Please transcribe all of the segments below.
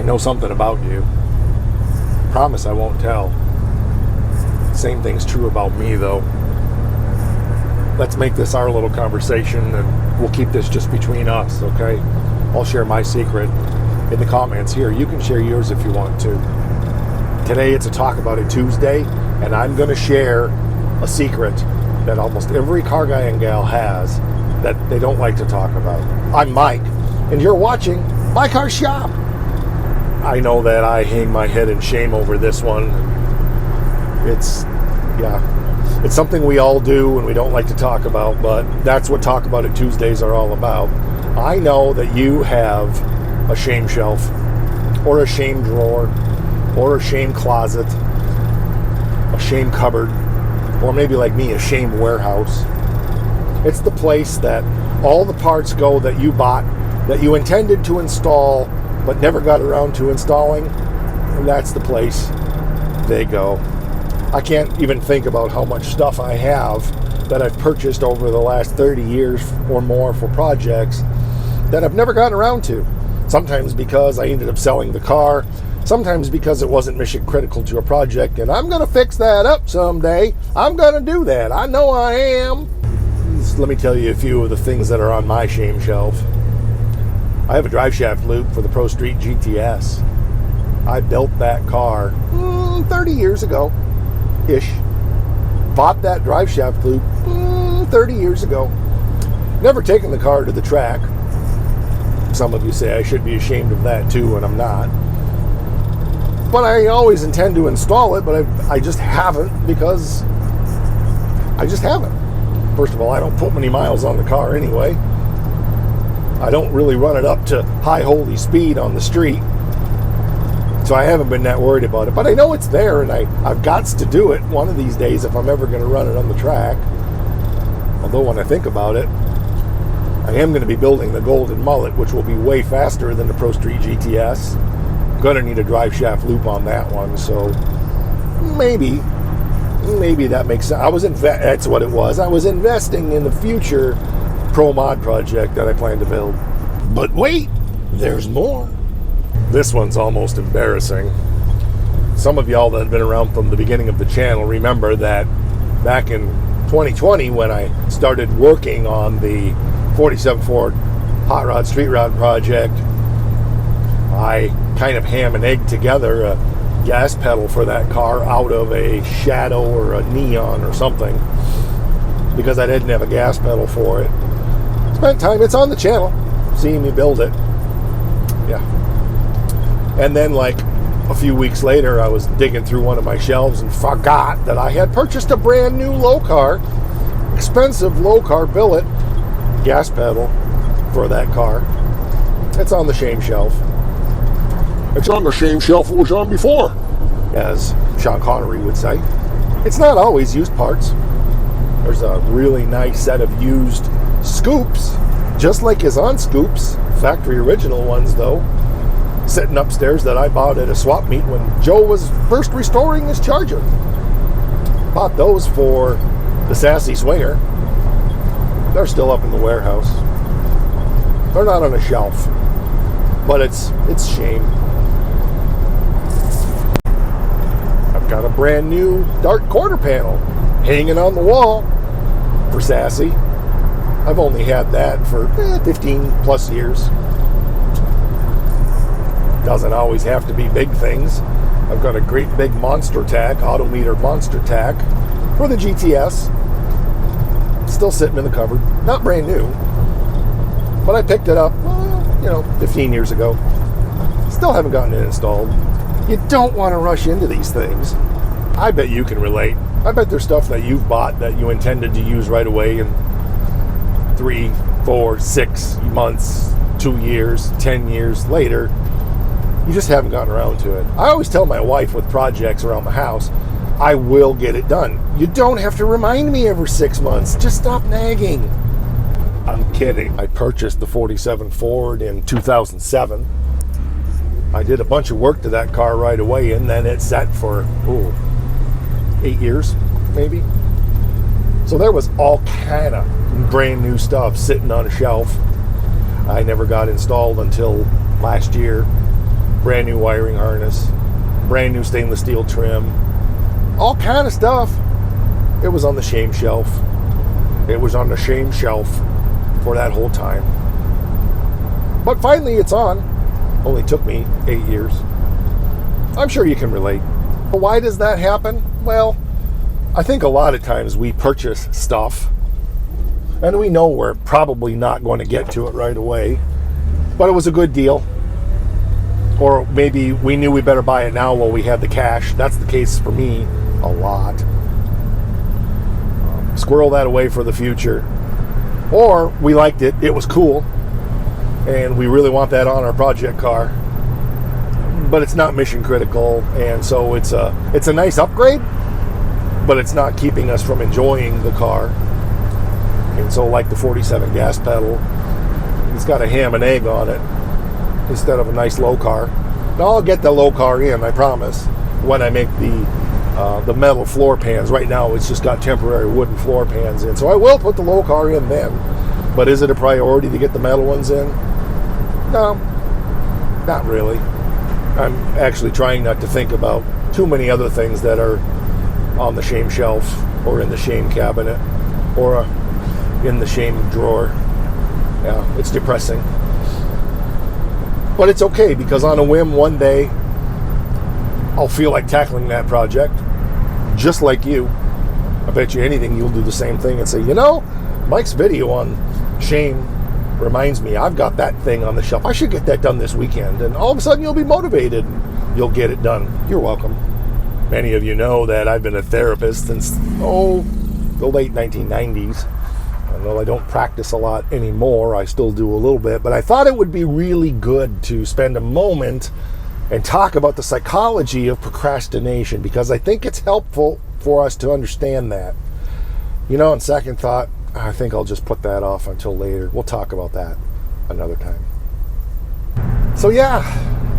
know something about you. Promise I won't tell. Same thing's true about me, though. Let's make this our little conversation, and we'll keep this just between us, okay? I'll share my secret in the comments here. You can share yours if you want to. Today it's a Talk About It Tuesday, and I'm going to share a secret that almost every car guy and gal has that they don't like to talk about. I'm Mike, and you're watching My Car Shop. I know that I hang my head in shame over this one. It's something we all do and we don't like to talk about, but that's what Talk About It Tuesdays are all about. I know that you have a shame shelf, or a shame drawer, or a shame closet, a shame cupboard, or maybe like me, a shame warehouse. It's the place that all the parts go that you bought, that you intended to install, but never got around to installing, and that's the place they go. I can't even think about how much stuff I have that I've purchased over the last 30 years or more for projects that I've never gotten around to. Sometimes because I ended up selling the car, sometimes because it wasn't mission critical to a project, and I'm going to fix that up someday. I'm going to do that. I know I am. Just let me tell you a few of the things that are on my shame shelf. I have a drive shaft loop for the Pro Street GTS. I built that car 30 years ago-ish. Bought that drive shaft loop 30 years ago. Never taken the car to the track. Some of you say I should be ashamed of that too, and I'm not. But I always intend to install it, but I just haven't, because I just haven't. First of all, I don't put many miles on the car anyway. I don't really run it up to high holy speed on the street. So I haven't been that worried about it. But I know it's there, and I've got to do it one of these days if I'm ever going to run it on the track. Although when I think about it, I am going to be building the Golden Mullet, which will be way faster than the Pro Street GTS. I'm going to need a drive shaft loop on that one, so maybe that makes sense. That's what it was. I was investing in the future Pro Mod project that I plan to build. But wait, there's more. This one's almost embarrassing. Some of y'all that have been around from the beginning of the channel remember that back in 2020, when I started working on the 47 Ford Hot Rod Street Rod project, I kind of ham and egg together a gas pedal for that car out of a Shadow or a Neon or something, because I didn't have a gas pedal for it. Spent time, it's on the channel, seeing me build it. Yeah. And then like a few weeks later, I was digging through one of my shelves and forgot that I had purchased a brand new expensive low car billet gas pedal for that car. It's on the shame shelf. It's on the shame shelf it was on before, as Sean Connery would say. It's not always used parts. There's a really nice set of used scoops, just like his on scoops, factory original ones though, sitting upstairs that I bought at a swap meet when Joe was first restoring his Charger. Bought those for the Sassy Swinger. They're still up in the warehouse. They're not on a shelf, but it's shame. I've got a brand new dark quarter panel hanging on the wall for Sassy. I've only had that for 15 plus years. Doesn't always have to be big things. I've got a great big monster tack, Autometer monster tack for the GTS. Still sitting in the cupboard. Not brand new, but I picked it up, 15 years ago. Still haven't gotten it installed. You don't want to rush into these things. I bet you can relate. I bet there's stuff that you've bought that you intended to use right away, and 3, 4, 6 months, 2 years, 10 years later, you just haven't gotten around to it. I always tell my wife with projects around the house, I will get it done. You don't have to remind me every 6 months. Just stop nagging. I'm kidding. I purchased the 47 Ford in 2007. I did a bunch of work to that car right away, and then it sat for 8 years, maybe. So there was all kind of brand new stuff sitting on a shelf. I never got installed until last year. brand new wiring harness, brand new stainless steel trim, all kind of stuff. It was on the shame shelf. It was on the shame shelf for that whole time. But finally it's on. Only took me 8 years. I'm sure you can relate. But why does that happen? Well, I think a lot of times we purchase stuff and we know we're probably not going to get to it right away, but it was a good deal. Or maybe we knew we better buy it now while we had the cash. That's the case for me a lot. Squirrel that away for the future. Or we liked it, it was cool, and we really want that on our project car, but it's not mission critical, and so it's a nice upgrade, but it's not keeping us from enjoying the car. And so, like the 47 gas pedal, it's got a ham and egg on it instead of a nice low car. Now I'll get the low car in, I promise, when I make the metal floor pans. Right now it's just got temporary wooden floor pans in, so I will put the low car in then. But is it a priority to get the metal ones in? No, not really. I'm actually trying not to think about too many other things that are on the shame shelf or in the shame cabinet or in the shame drawer. Yeah, it's depressing. But it's okay, because on a whim one day I'll feel like tackling that project just like you. I bet you anything you'll do the same thing and say, you know, Mike's video on shame reminds me I've got that thing on the shelf. I should get that done this weekend. And all of a sudden you'll be motivated. You'll get it done. You're welcome. Many of you know that I've been a therapist since, the late 1990s. Although I don't practice a lot anymore, I still do a little bit. But I thought it would be really good to spend a moment and talk about the psychology of procrastination, because I think it's helpful for us to understand that. You know, on second thought, I think I'll just put that off until later. We'll talk about that another time. So yeah,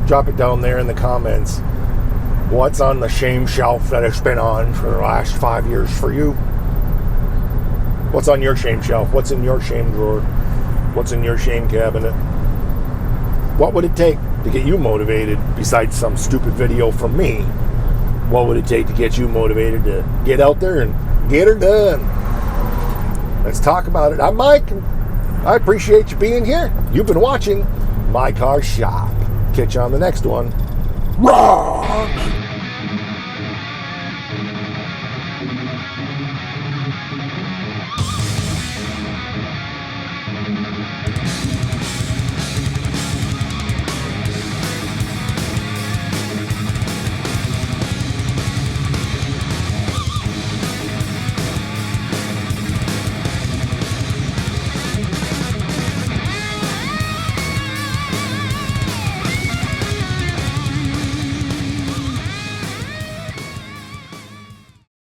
drop it down there in the comments. What's on the shame shelf that it's been on for the last 5 years for you? What's on your shame shelf? What's in your shame drawer? What's in your shame cabinet? What would it take to get you motivated besides some stupid video from me? What would it take to get you motivated to get out there and get her done? Let's talk about it. I'm Mike. I appreciate you being here. You've been watching My Car Shop. Catch you on the next one. Rock!